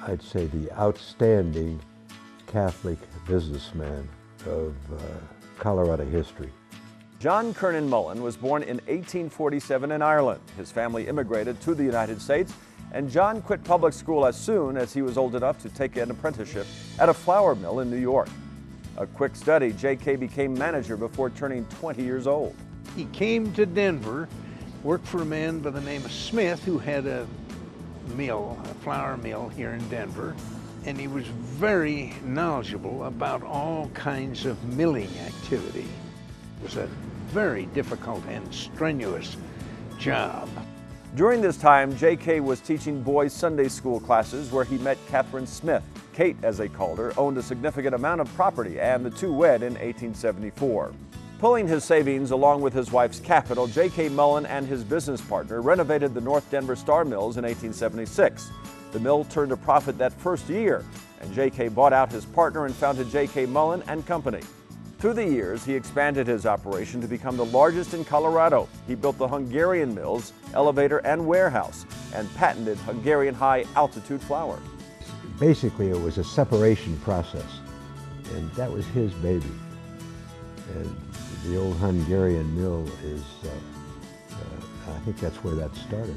I'd say, the outstanding Catholic businessman of Colorado history. John Kernan Mullen was born in 1847 in Ireland. His family immigrated to the United States, and John quit public school as soon as he was old enough to take an apprenticeship at a flour mill in New York. A quick study, J.K. became manager before turning 20 years old. He came to Denver, worked for a man by the name of Smith who had a mill, a flour mill here in Denver, and he was very knowledgeable about all kinds of milling activity. It was a very difficult and strenuous job. During this time, J.K. was teaching boys' Sunday school classes where he met Catherine Smith. Kate, as they called her, owned a significant amount of property, and the two wed in 1874. Pulling his savings along with his wife's capital, J.K. Mullen and his business partner renovated the North Denver Star Mills in 1876. The mill turned a profit that first year, and J.K. bought out his partner and founded J.K. Mullen and Company. Through the years, he expanded his operation to become the largest in Colorado. He built the Hungarian mills, elevator, and warehouse, and patented Hungarian high-altitude flour. Basically, it was a separation process, and that was his baby. And the old Hungarian mill is, I think that's where that started.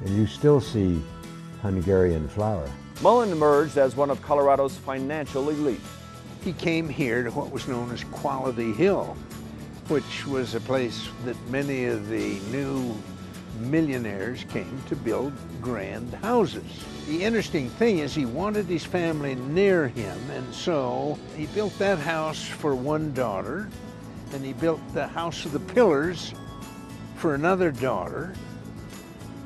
And you still see Hungarian flour. Mullen emerged as one of Colorado's financial elite. He came here to what was known as Quality Hill, which was a place that many of the new millionaires came to build grand houses. The interesting thing is he wanted his family near him, and so he built that house for one daughter, and he built the House of the Pillars for another daughter.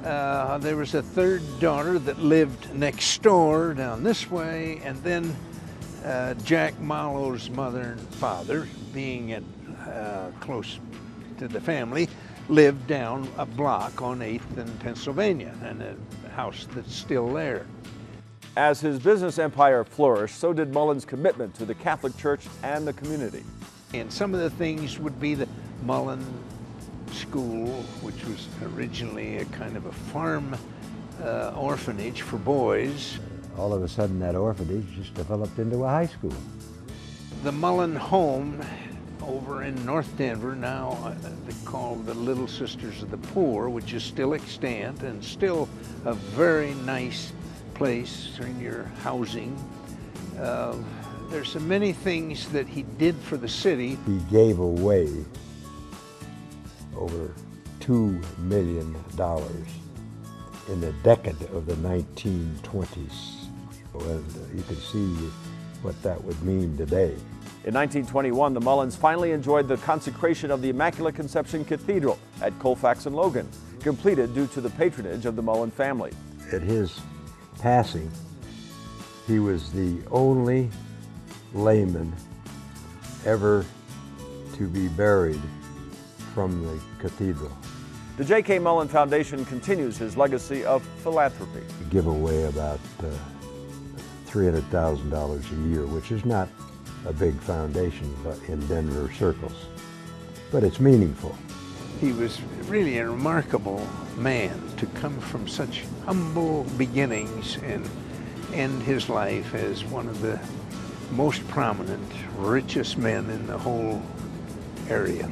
There was a third daughter that lived next door down this way, and then Jack Mallow's mother and father, being close to the family, lived down a block on 8th and Pennsylvania, and a house that's still there. As his business empire flourished, so did Mullen's commitment to the Catholic Church and the community. And some of the things would be the Mullen School, which was originally a kind of a farm orphanage for boys. All of a sudden, that orphanage just developed into a high school. The Mullen home over in North Denver, now called the Little Sisters of the Poor, which is still extant and still a very nice place in your housing. There's so many things that he did for the city. He gave away over $2 million in the decade of the 1920s. And you can see what that would mean today. In 1921, the Mullens finally enjoyed the consecration of the Immaculate Conception Cathedral at Colfax and Logan, completed due to the patronage of the Mullen family. At his passing, he was the only layman ever to be buried from the cathedral. The J.K. Mullen Foundation continues his legacy of philanthropy. We give away about $300,000 a year, which is not a big foundation in Denver circles, but it's meaningful. He was really a remarkable man to come from such humble beginnings and end his life as one of the most prominent, richest men in the whole area.